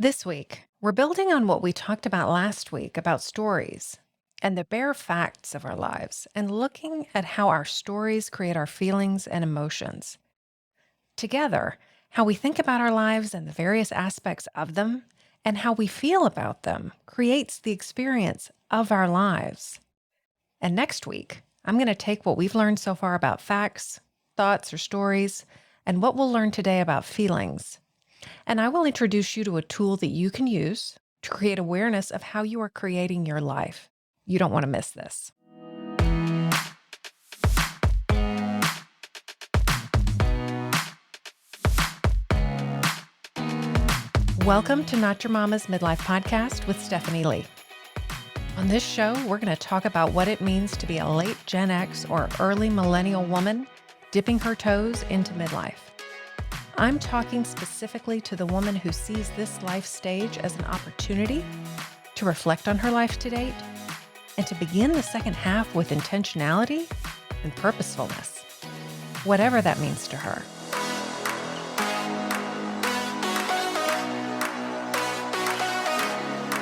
This week, we're building on what we talked about last week about stories and the bare facts of our lives and looking at how our stories create our feelings and emotions. Together, how we think about our lives and the various aspects of them and how we feel about them creates the experience of our lives. And next week, I'm going to take what we've learned so far about facts, thoughts, or stories, and what we'll learn today about feelings, and I will introduce you to a tool that you can use to create awareness of how you are creating your life. You don't want to miss this. Welcome to Not Your Mama's Midlife Podcast with Stephanie Lee. On this show, we're going to talk about what it means to be a late Gen X or early millennial woman dipping her toes into midlife. I'm talking specifically to the woman who sees this life stage as an opportunity to reflect on her life to date and to begin the second half with intentionality and purposefulness, whatever that means to her.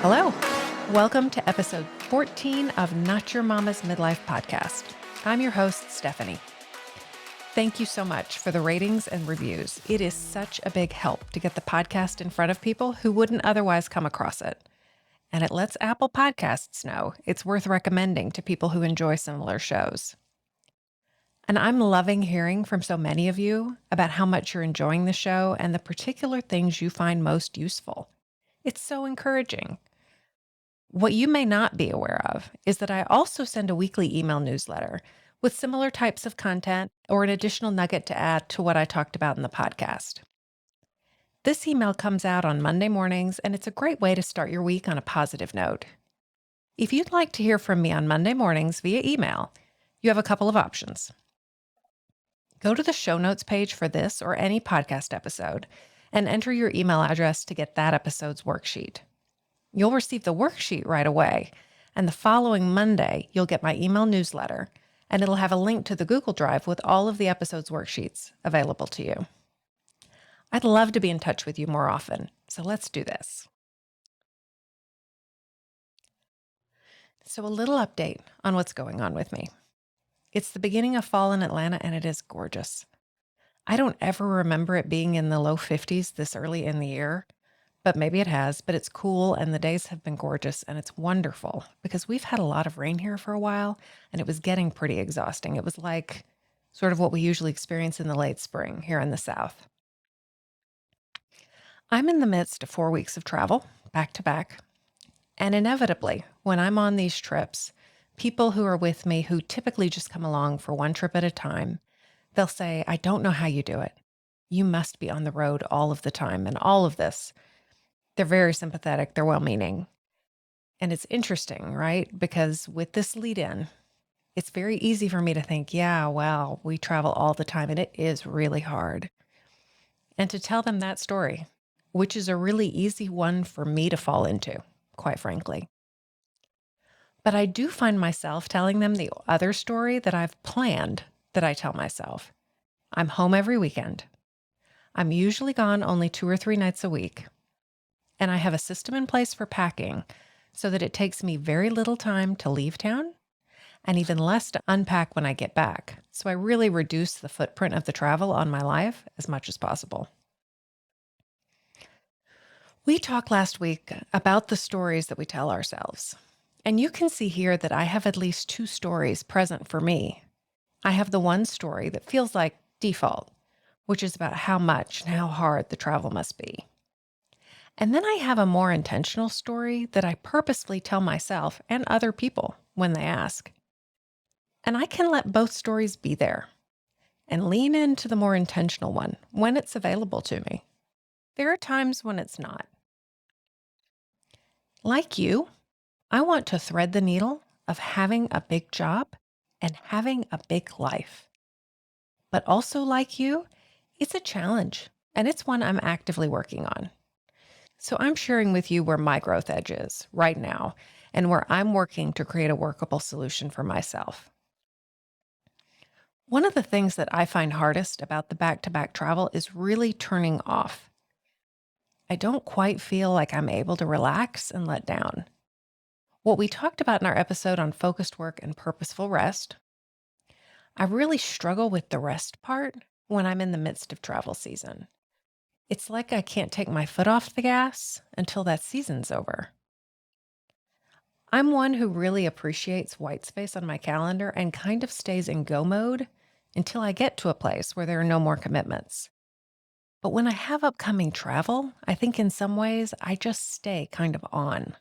Hello. Welcome to episode 14 of Not Your Mama's Midlife Podcast. I'm your host, Stephanie. Thank you so much for the ratings and reviews. It is such a big help to get the podcast in front of people who wouldn't otherwise come across it. And it lets Apple Podcasts know it's worth recommending to people who enjoy similar shows. And I'm loving hearing from so many of you about how much you're enjoying the show and the particular things you find most useful. It's so encouraging. What you may not be aware of is that I also send a weekly email newsletter with similar types of content or an additional nugget to add to what I talked about in the podcast. This email comes out on Monday mornings, and it's a great way to start your week on a positive note. If you'd like to hear from me on Monday mornings via email, you have a couple of options. Go to the show notes page for this or any podcast episode and enter your email address to get that episode's worksheet. You'll receive the worksheet right away, and the following Monday, you'll get my email newsletter, and it'll have a link to the Google Drive with all of the episode's worksheets available to you. I'd love to be in touch with you more often, so let's do this. So a little update on what's going on with me. It's the beginning of fall in Atlanta, and it is gorgeous. I don't ever remember it being in the low 50s this early in the year, but maybe it has, but it's cool and the days have been gorgeous and it's wonderful because we've had a lot of rain here for a while and it was getting pretty exhausting. It was like sort of what we usually experience in the late spring here in the South. I'm in the midst of 4 weeks of travel, back to back. And inevitably, when I'm on these trips, people who are with me who typically just come along for one trip at a time, they'll say, I don't know how you do it. You must be on the road all of the time and all of this. They're very sympathetic. They're well-meaning. And it's interesting, right? Because with this lead in, it's very easy for me to think, yeah, well, we travel all the time and it is really hard. And to tell them that story, which is a really easy one for me to fall into, quite frankly. But I do find myself telling them the other story that I've planned that I tell myself. I'm home every weekend. I'm usually gone only 2 or 3 nights a week. And I have a system in place for packing so that it takes me very little time to leave town and even less to unpack when I get back. So I really reduce the footprint of the travel on my life as much as possible. We talked last week about the stories that we tell ourselves. And you can see here that I have at least 2 stories present for me. I have the one story that feels like default, which is about how much and how hard the travel must be. And then I have a more intentional story that I purposefully tell myself and other people when they ask. And I can let both stories be there and lean into the more intentional one when it's available to me. There are times when it's not. Like you, I want to thread the needle of having a big job and having a big life. But also like you, it's a challenge and it's one I'm actively working on. So I'm sharing with you where my growth edge is right now and where I'm working to create a workable solution for myself. One of the things that I find hardest about the back-to-back travel is really turning off. I don't quite feel like I'm able to relax and let down. What we talked about in our episode on focused work and purposeful rest, I really struggle with the rest part when I'm in the midst of travel season. It's like I can't take my foot off the gas until that season's over. I'm one who really appreciates white space on my calendar and kind of stays in go mode until I get to a place where there are no more commitments. But when I have upcoming travel, I think in some ways I just stay kind of on.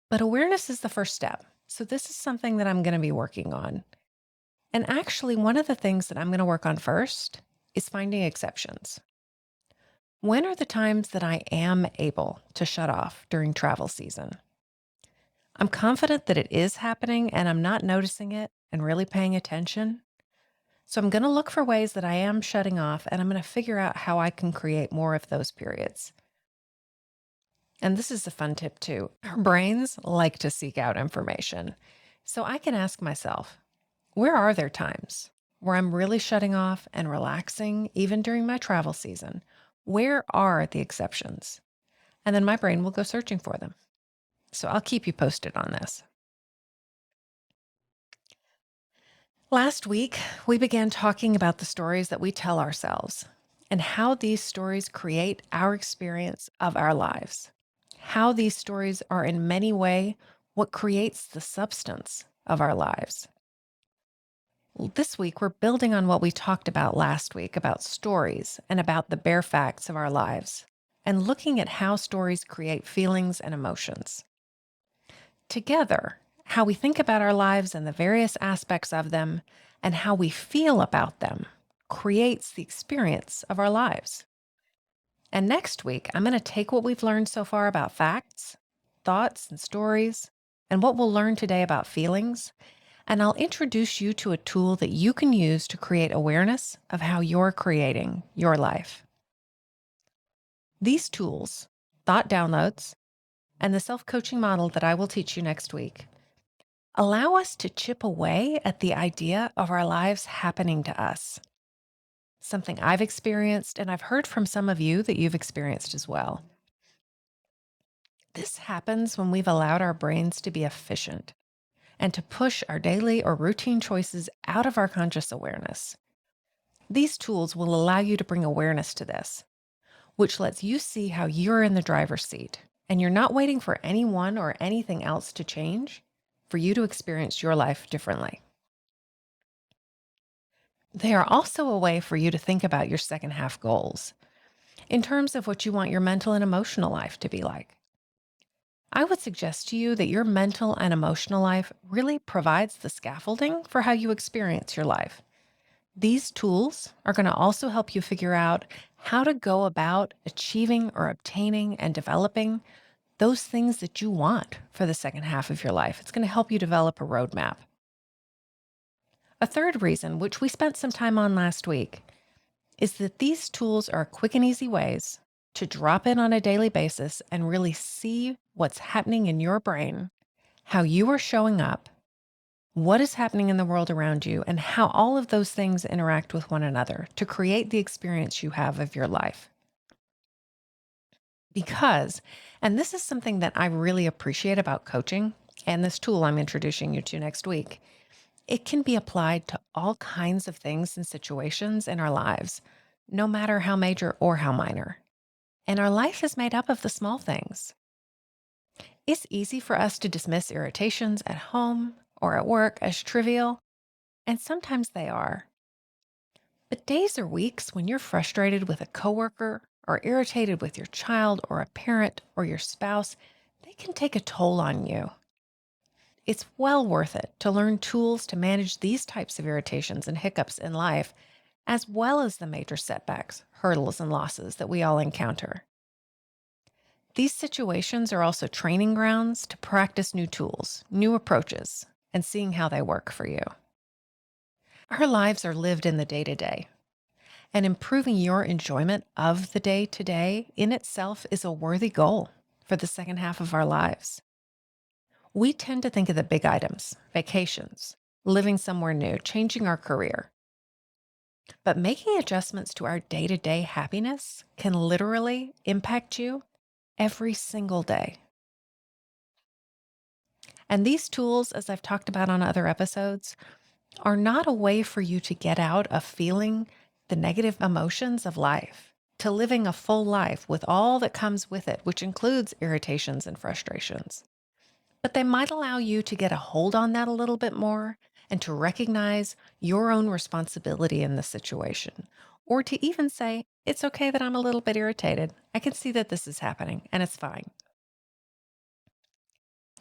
But awareness is the first step. So this is something that I'm going to be working on. And actually, one of the things that I'm going to work on first is finding exceptions. When are the times that I am able to shut off during travel season? I'm confident that it is happening and I'm not noticing it and really paying attention. So I'm going to look for ways that I am shutting off and I'm going to figure out how I can create more of those periods. And this is a fun tip too. Our brains like to seek out information. So I can ask myself, where are there times where I'm really shutting off and relaxing, even during my travel season? Where are the exceptions? And then my brain will go searching for them. So I'll keep you posted on this. Last week, we began talking about the stories that we tell ourselves and how these stories create our experience of our lives. How these stories are in many ways what creates the substance of our lives. This week, we're building on what we talked about last week about stories and about the bare facts of our lives and looking at how stories create feelings and emotions. Together, how we think about our lives and the various aspects of them and how we feel about them creates the experience of our lives. And next week, I'm going to take what we've learned so far about facts, thoughts, and stories, and what we'll learn today about feelings, and I'll introduce you to a tool that you can use to create awareness of how you're creating your life. These tools, thought downloads, and the self-coaching model that I will teach you next week allow us to chip away at the idea of our lives happening to us. Something I've experienced, and I've heard from some of you that you've experienced as well. This happens when we've allowed our brains to be efficient and to push our daily or routine choices out of our conscious awareness. These tools will allow you to bring awareness to this, which lets you see how you're in the driver's seat and you're not waiting for anyone or anything else to change for you to experience your life differently. They are also a way for you to think about your second half goals in terms of what you want your mental and emotional life to be like. I would suggest to you that your mental and emotional life really provides the scaffolding for how you experience your life. These tools are going to also help you figure out how to go about achieving or obtaining and developing those things that you want for the second half of your life. It's going to help you develop a roadmap. A third reason, which we spent some time on last week, is that these tools are quick and easy ways to drop in on a daily basis and really see what's happening in your brain, how you are showing up, what is happening in the world around you, and how all of those things interact with one another to create the experience you have of your life. Because, and this is something that I really appreciate about coaching and this tool I'm introducing you to next week, it can be applied to all kinds of things and situations in our lives, no matter how major or how minor. And our life is made up of the small things. It's easy for us to dismiss irritations at home or at work as trivial, and sometimes they are. But days or weeks when you're frustrated with a coworker or irritated with your child or a parent or your spouse, they can take a toll on you. It's well worth it to learn tools to manage these types of irritations and hiccups in life, as well as the major setbacks, hurdles, and losses that we all encounter. These situations are also training grounds to practice new tools, new approaches, and seeing how they work for you. Our lives are lived in the day-to-day, and improving your enjoyment of the day-to-day in itself is a worthy goal for the second half of our lives. We tend to think of the big items, vacations, living somewhere new, changing our career. But making adjustments to our day to day happiness can literally impact you every single day. And these tools, as I've talked about on other episodes, are not a way for you to get out of feeling the negative emotions of life, to living a full life with all that comes with it, which includes irritations and frustrations. But they might allow you to get a hold on that a little bit more and to recognize your own responsibility in the situation. Or to even say, it's okay that I'm a little bit irritated. I can see that this is happening and it's fine.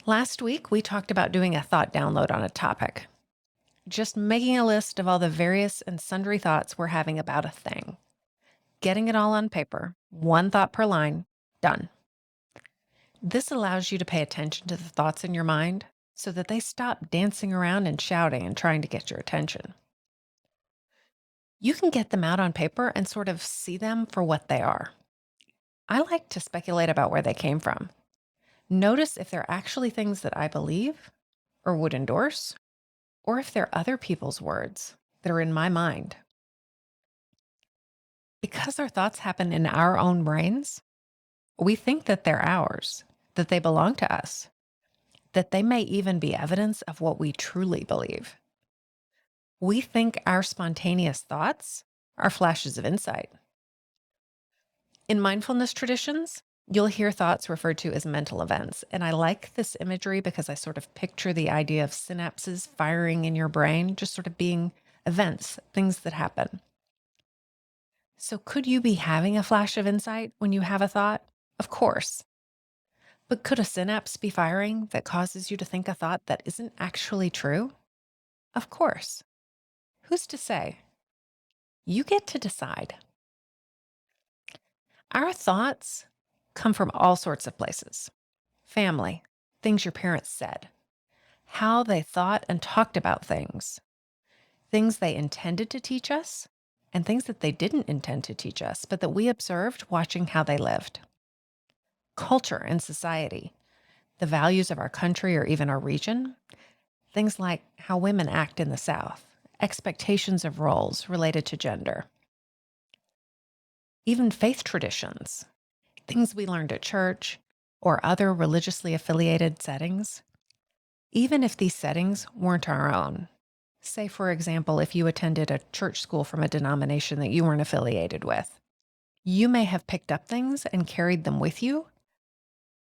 Last week, we talked about doing a thought download on a topic, just making a list of all the various and sundry thoughts we're having about a thing, getting it all on paper, one thought per line, done. This allows you to pay attention to the thoughts in your mind so that they stop dancing around and shouting and trying to get your attention. You can get them out on paper and sort of see them for what they are. I like to speculate about where they came from. Notice if they're actually things that I believe or would endorse, or if they're other people's words that are in my mind. Because our thoughts happen in our own brains, we think that they're ours, that they belong to us, that they may even be evidence of what we truly believe. We think our spontaneous thoughts are flashes of insight. In mindfulness traditions, you'll hear thoughts referred to as mental events. And I like this imagery because I sort of picture the idea of synapses firing in your brain, just sort of being events, things that happen. So could you be having a flash of insight when you have a thought? Of course. But could a synapse be firing that causes you to think a thought that isn't actually true? Of course. Who's to say? You get to decide. Our thoughts come from all sorts of places: family, things your parents said, how they thought and talked about things they intended to teach us, and things that they didn't intend to teach us, but that we observed watching how they lived. Culture and society, the values of our country or even our region, things like how women act in the South, expectations of roles related to gender, even faith traditions, things we learned at church or other religiously affiliated settings, even if these settings weren't our own. Say, for example, if you attended a church school from a denomination that you weren't affiliated with, you may have picked up things and carried them with you,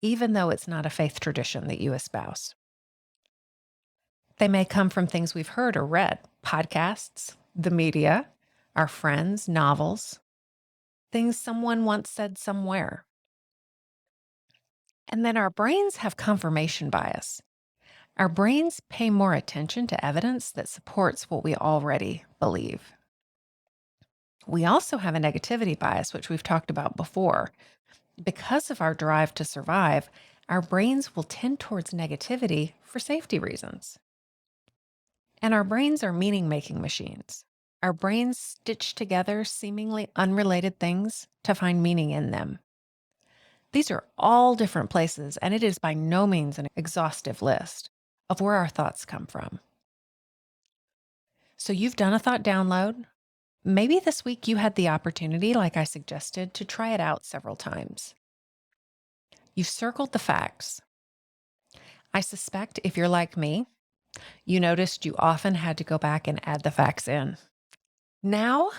even though it's not a faith tradition that you espouse. They may come from things we've heard or read, podcasts, the media, our friends, novels, things someone once said somewhere. And then our brains have confirmation bias. Our brains pay more attention to evidence that supports what we already believe. We also have a negativity bias, which we've talked about before. Because of our drive to survive, our brains will tend towards negativity for safety reasons. And our brains are meaning-making machines. Our brains stitch together seemingly unrelated things to find meaning in them. These are all different places, and it is by no means an exhaustive list of where our thoughts come from. So you've done a thought download. Maybe this week you had the opportunity, like I suggested, to try it out several times. You've circled the facts. I suspect if you're like me, you noticed you often had to go back and add the facts in. Now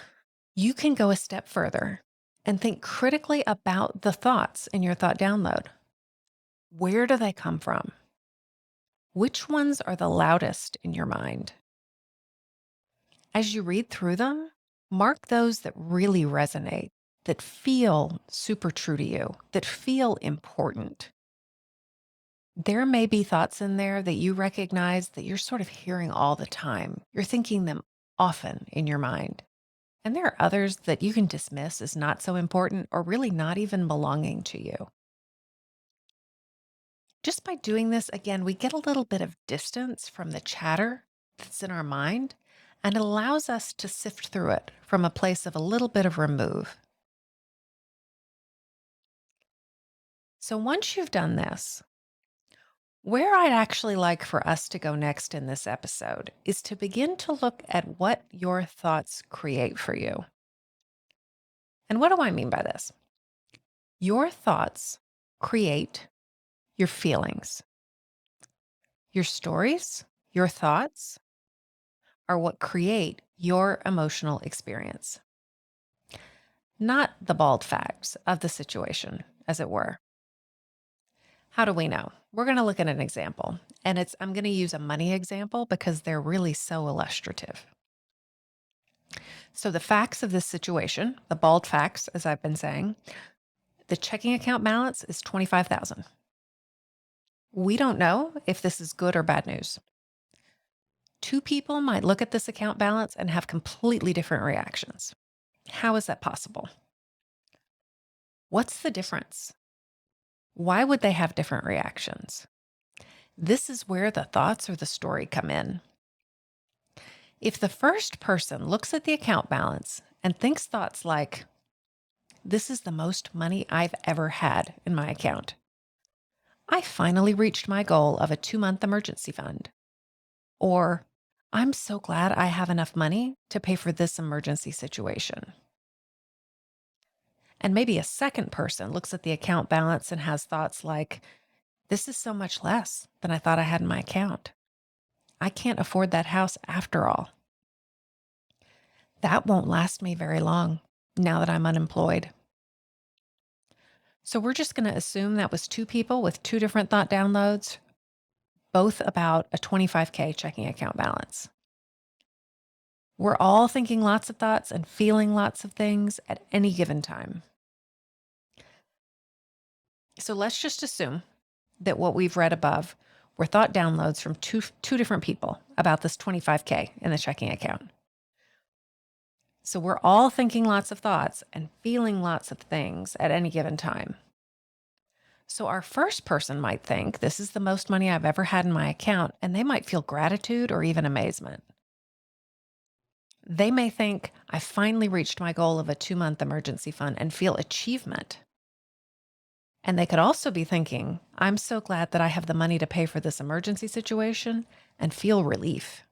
you can go a step further and think critically about the thoughts in your thought download. Where do they come from? Which ones are the loudest in your mind? As you read through them, mark those that really resonate, that feel super true to you, that feel important. There may be thoughts in there that you recognize that you're sort of hearing all the time. You're thinking them often in your mind. And there are others that you can dismiss as not so important or really not even belonging to you. Just by doing this, again, we get a little bit of distance from the chatter that's in our mind, and it allows us to sift through it from a place of a little bit of remove. So once you've done this, Where I'd actually like for us to go next in this episode is to begin to look at what your thoughts create for you. And what do I mean by this? Your thoughts create your feelings. Your stories, your thoughts are what create your emotional experience, not the bald facts of the situation, as it were. How do we know? We're going to look at an example, and I'm going to use a money example because they're really so illustrative. So the facts of this situation, the bald facts, as I've been saying, the checking account balance is 25,000. We don't know if this is good or bad news. Two people might look at this account balance and have completely different reactions. How is that possible? What's the difference? Why would they have different reactions? This is where the thoughts or the story come in. If the first person looks at the account balance and thinks thoughts like, this is the most money I've ever had in my account. I finally reached my goal of a 2-month emergency fund. Or, I'm so glad I have enough money to pay for this emergency situation. And maybe a second person looks at the account balance and has thoughts like, this is so much less than I thought I had in my account. I can't afford that house after all. That won't last me very long now that I'm unemployed. So we're just going to assume that was two people with two different thought downloads, both about a 25K checking account balance. We're all thinking lots of thoughts and feeling lots of things at any given time. So let's just assume that what we've read above were thought downloads from two different people about this 25K in the checking account. So we're all thinking lots of thoughts and feeling lots of things at any given time. So our first person might think, this is the most money I've ever had in my account, and they might feel gratitude or even amazement. They may think, I finally reached my goal of a 2-month emergency fund and feel achievement. And they could also be thinking, I'm so glad that I have the money to pay for this emergency situation and feel relief.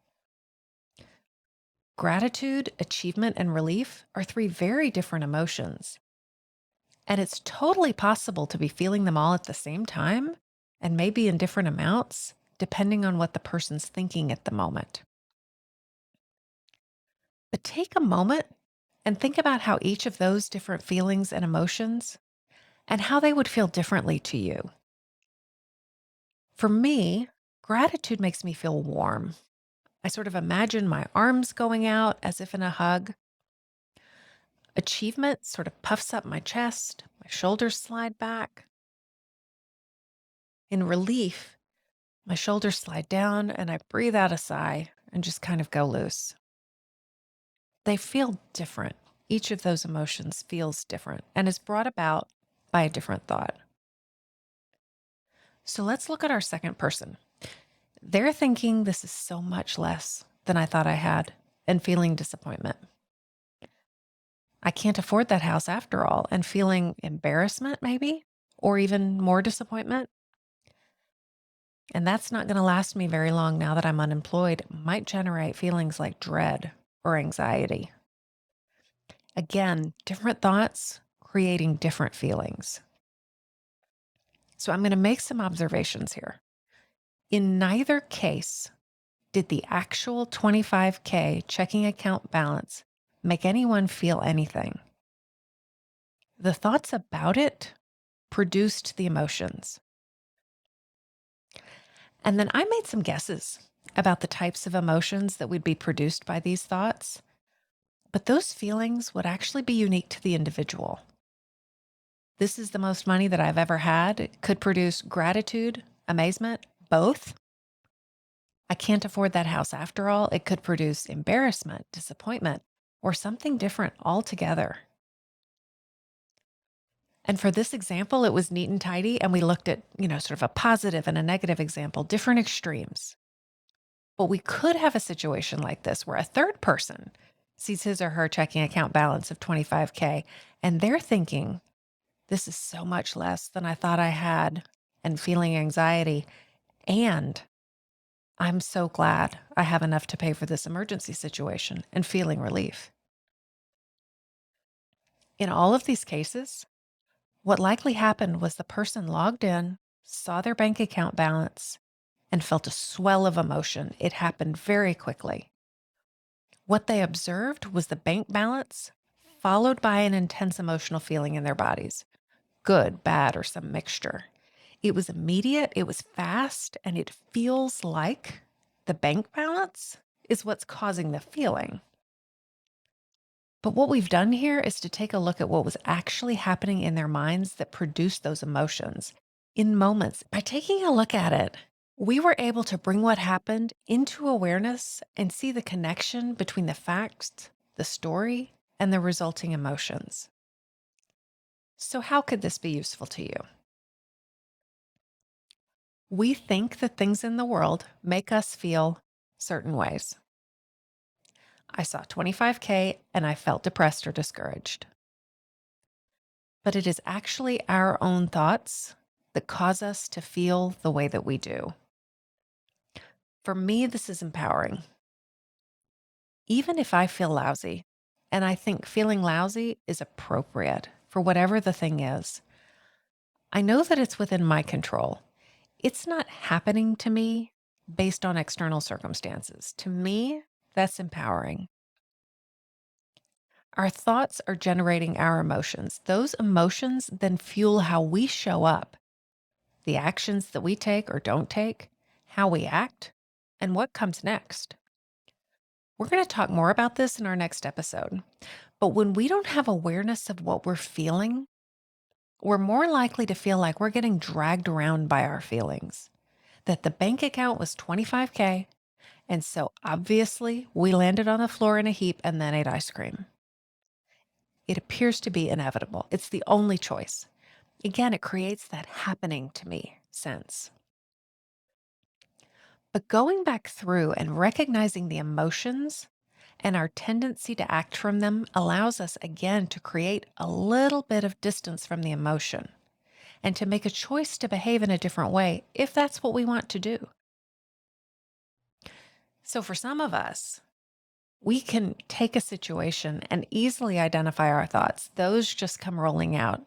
Gratitude, achievement, and relief are 3 very different emotions. And it's totally possible to be feeling them all at the same time and maybe in different amounts, depending on what the person's thinking at the moment. But take a moment and think about how each of those different feelings and emotions and how they would feel differently to you. For me, gratitude makes me feel warm. I sort of imagine my arms going out as if in a hug. Achievement sort of puffs up my chest, my shoulders slide back. In relief, my shoulders slide down and I breathe out a sigh and just kind of go loose. They feel different. Each of those emotions feels different and is brought about by a different thought. So let's look at our second person. They're thinking this is so much less than I thought I had and feeling disappointment. I can't afford that house after all and feeling embarrassment maybe, or even more disappointment. And that's not going to last me very long now that I'm unemployed. It might generate feelings like dread or anxiety. Again, different thoughts creating different feelings. So I'm going to make some observations here. In neither case did the actual 25K checking account balance make anyone feel anything. The thoughts about it produced the emotions. And then I made some guesses about the types of emotions that would be produced by these thoughts, but those feelings would actually be unique to the individual. This is the most money that I've ever had. It could produce gratitude, amazement, both. I can't afford that house after all. It could produce embarrassment, disappointment, or something different altogether. And for this example, it was neat and tidy. And we looked at, sort of a positive and a negative example, different extremes. But we could have a situation like this where a third person sees his or her checking account balance of 25K and they're thinking, this is so much less than I thought I had and feeling anxiety. And I'm so glad I have enough to pay for this emergency situation and feeling relief. In all of these cases, what likely happened was the person logged in, saw their bank account balance, and felt a swell of emotion. It happened very quickly. What they observed was the bank balance followed by an intense emotional feeling in their bodies, good, bad, or some mixture. It was immediate, it was fast, and it feels like the bank balance is what's causing the feeling. But what we've done here is to take a look at what was actually happening in their minds that produced those emotions in moments. By taking a look at it, we were able to bring what happened into awareness and see the connection between the facts, the story, and the resulting emotions. So, how could this be useful to you? We think that things in the world make us feel certain ways. I saw 25K and I felt depressed or discouraged. But it is actually our own thoughts that cause us to feel the way that we do. For me, this is empowering. Even if I feel lousy, and I think feeling lousy is appropriate for whatever the thing is, I know that it's within my control. It's not happening to me based on external circumstances. To me, that's empowering. Our thoughts are generating our emotions. Those emotions then fuel how we show up, the actions that we take or don't take, how we act, and what comes next. We're going to talk more about this in our next episode. But when we don't have awareness of what we're feeling, we're more likely to feel like we're getting dragged around by our feelings. That the bank account was 25K, and so obviously we landed on the floor in a heap and then ate ice cream. It appears to be inevitable. It's the only choice. Again, it creates that happening to me sense. But going back through and recognizing the emotions and our tendency to act from them allows us again to create a little bit of distance from the emotion and to make a choice to behave in a different way if that's what we want to do. So for some of us, we can take a situation and easily identify our thoughts. Those just come rolling out.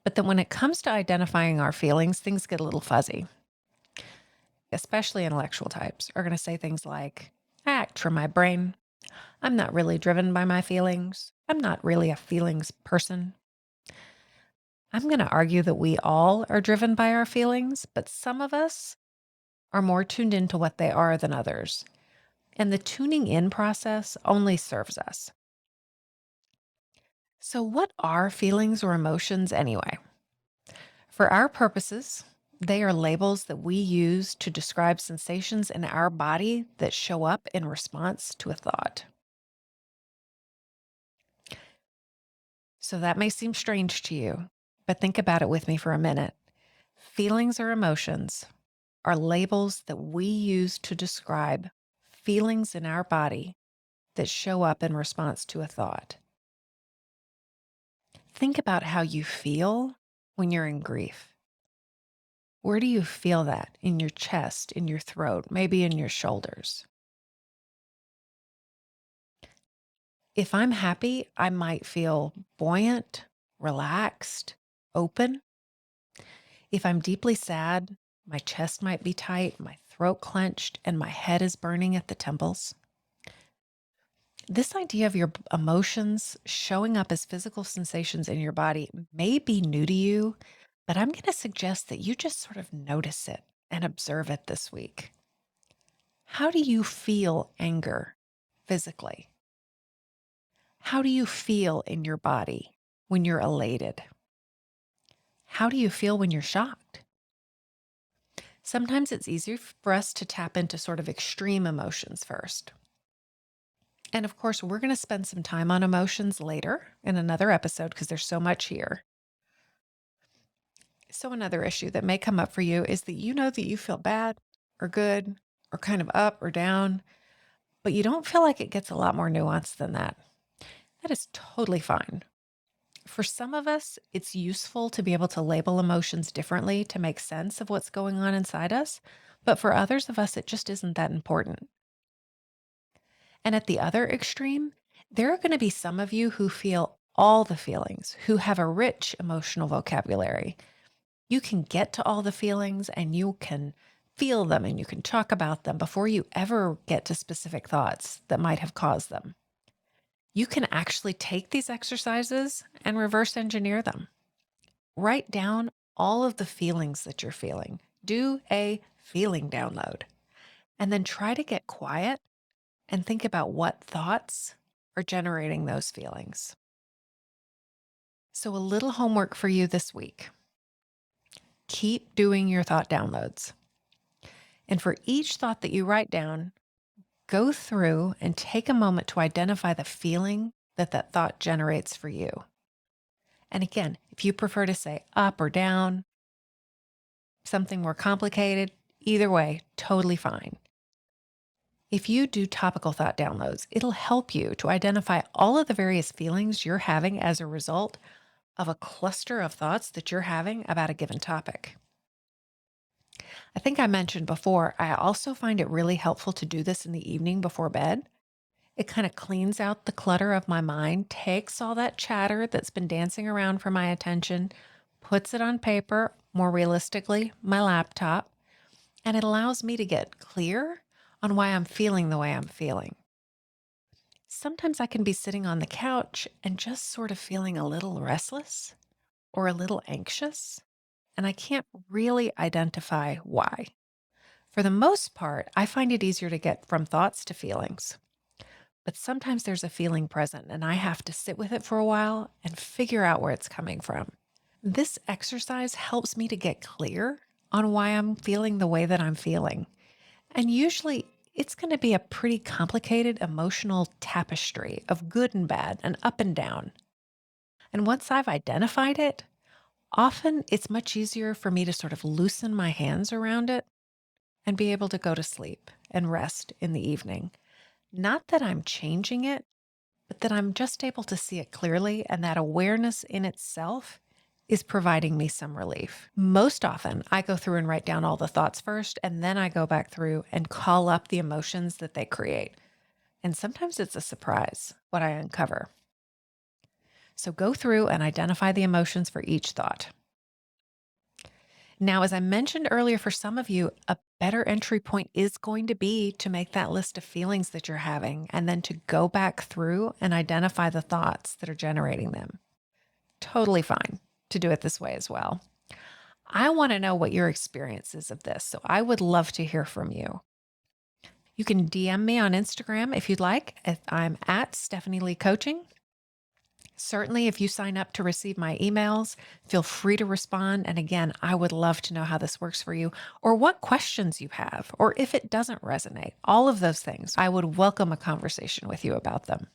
But then when it comes to identifying our feelings, things get a little fuzzy. Especially intellectual types are going to say things like, I act from my brain. I'm not really driven by my feelings. I'm not really a feelings person. I'm going to argue that we all are driven by our feelings, but some of us are more tuned into what they are than others. And the tuning in process only serves us. So, what are feelings or emotions anyway? For our purposes, they are labels that we use to describe sensations in our body that show up in response to a thought. So that may seem strange to you, but think about it with me for a minute. Feelings or emotions are labels that we use to describe feelings in our body that show up in response to a thought. Think about how you feel when you're in grief. Where do you feel that? In your chest, in your throat, maybe in your shoulders? If I'm happy, I might feel buoyant, relaxed, open. If I'm deeply sad, my chest might be tight, my throat clenched, and my head is burning at the temples. This idea of your emotions showing up as physical sensations in your body may be new to you, but I'm going to suggest that you just sort of notice it and observe it this week. How do you feel anger physically? How do you feel in your body when you're elated? How do you feel when you're shocked? Sometimes it's easier for us to tap into sort of extreme emotions first. And of course, we're going to spend some time on emotions later in another episode because there's so much here. So, another issue that may come up for you is that you know that you feel bad or good or kind of up or down, but you don't feel like it gets a lot more nuanced than that. That is totally fine. For some of us, it's useful to be able to label emotions differently to make sense of what's going on inside us. But for others of us, it just isn't that important. And at the other extreme, there are going to be some of you who feel all the feelings, who have a rich emotional vocabulary. You can get to all the feelings and you can feel them and you can talk about them before you ever get to specific thoughts that might have caused them. You can actually take these exercises and reverse engineer them. Write down all of the feelings that you're feeling. Do a feeling download and then try to get quiet and think about what thoughts are generating those feelings. So, a little homework for you this week. Keep doing your thought downloads. And for each thought that you write down, go through and take a moment to identify the feeling that that thought generates for you. And again, if you prefer to say up or down, something more complicated, either way, totally fine. If you do topical thought downloads, it'll help you to identify all of the various feelings you're having as a result of a cluster of thoughts that you're having about a given topic. I think I mentioned before, I also find it really helpful to do this in the evening before bed. It kind of cleans out the clutter of my mind, takes all that chatter that's been dancing around for my attention, puts it on paper, more realistically, my laptop, and it allows me to get clear on why I'm feeling the way I'm feeling. Sometimes I can be sitting on the couch and just sort of feeling a little restless or a little anxious, and I can't really identify why. For the most part, I find it easier to get from thoughts to feelings. But sometimes there's a feeling present, and I have to sit with it for a while and figure out where it's coming from. This exercise helps me to get clear on why I'm feeling the way that I'm feeling. And usually it's going to be a pretty complicated emotional tapestry of good and bad and up and down. And once I've identified it, often it's much easier for me to sort of loosen my hands around it and be able to go to sleep and rest in the evening. Not that I'm changing it, but that I'm just able to see it clearly, and that awareness in itself is providing me some relief. Most often, I go through and write down all the thoughts first, and then I go back through and call up the emotions that they create. And sometimes it's a surprise what I uncover. So go through and identify the emotions for each thought. Now, as I mentioned earlier, for some of you, a better entry point is going to be to make that list of feelings that you're having and then to go back through and identify the thoughts that are generating them. Totally fine to do it this way as well. I want to know what your experience is of this, so I would love to hear from you. You can DM me on Instagram if you'd like. I'm at Stephanie Lee Coaching. Certainly, if you sign up to receive my emails, feel free to respond. And again, I would love to know how this works for you or what questions you have, or if it doesn't resonate, all of those things. I would welcome a conversation with you about them.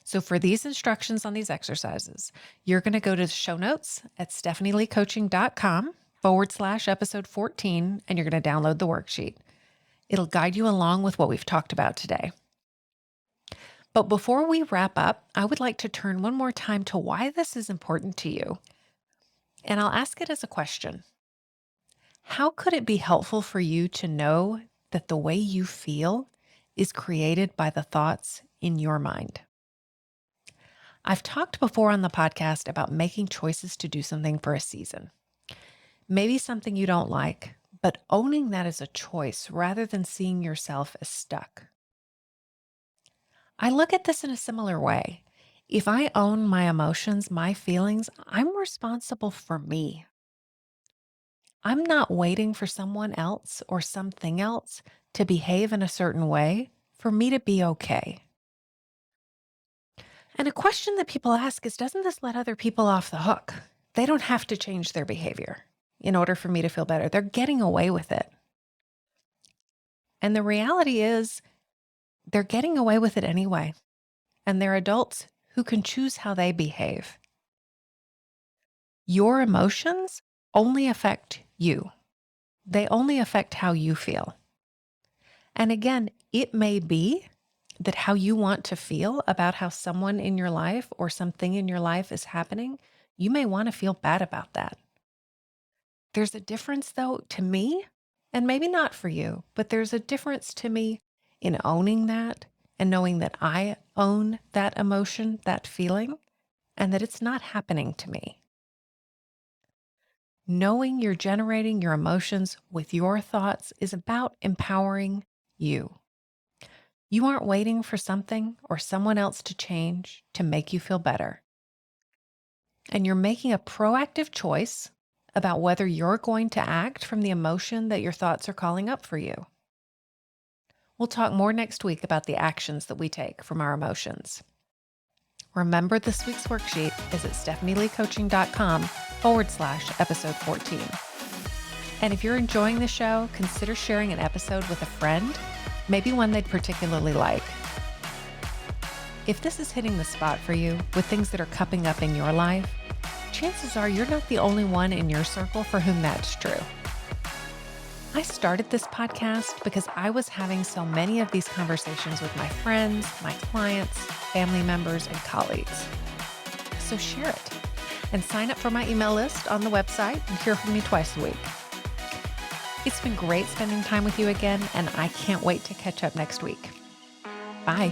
So for these instructions on these exercises, you're going to go to the show notes at stephanieleecoaching.com/episode 14, and you're going to download the worksheet. It'll guide you along with what we've talked about today. But before we wrap up, I would like to turn one more time to why this is important to you. And I'll ask it as a question. How could it be helpful for you to know that the way you feel is created by the thoughts in your mind? I've talked before on the podcast about making choices to do something for a season. Maybe something you don't like, but owning that as a choice rather than seeing yourself as stuck. I look at this in a similar way. If I own my emotions, my feelings, I'm responsible for me. I'm not waiting for someone else or something else to behave in a certain way for me to be okay. And a question that people ask is, doesn't this let other people off the hook? They don't have to change their behavior in order for me to feel better. They're getting away with it. And the reality is, they're getting away with it anyway. And they're adults who can choose how they behave. Your emotions only affect you. They only affect how you feel. And again, it may be that how you want to feel about how someone in your life or something in your life is happening, you may want to feel bad about that. There's a difference, though, to me And maybe not for you, but there's a difference to me in owning that and knowing that I own that emotion, that feeling, and that it's not happening to me. Knowing you're generating your emotions with your thoughts is about empowering you. You aren't waiting for something or someone else to change to make you feel better. And you're making a proactive choice about whether you're going to act from the emotion that your thoughts are calling up for you. We'll talk more next week about the actions that we take from our emotions. Remember, this week's worksheet is at stephanieleecoaching.com/episode 14. And if you're enjoying the show, consider sharing an episode with a friend, maybe one they'd particularly like. If this is hitting the spot for you with things that are cupping up in your life, chances are you're not the only one in your circle for whom that's true. I started this podcast because I was having so many of these conversations with my friends, my clients, family members, and colleagues. So share it and sign up for my email list on the website and hear from me twice a week. It's been great spending time with you again, and I can't wait to catch up next week. Bye.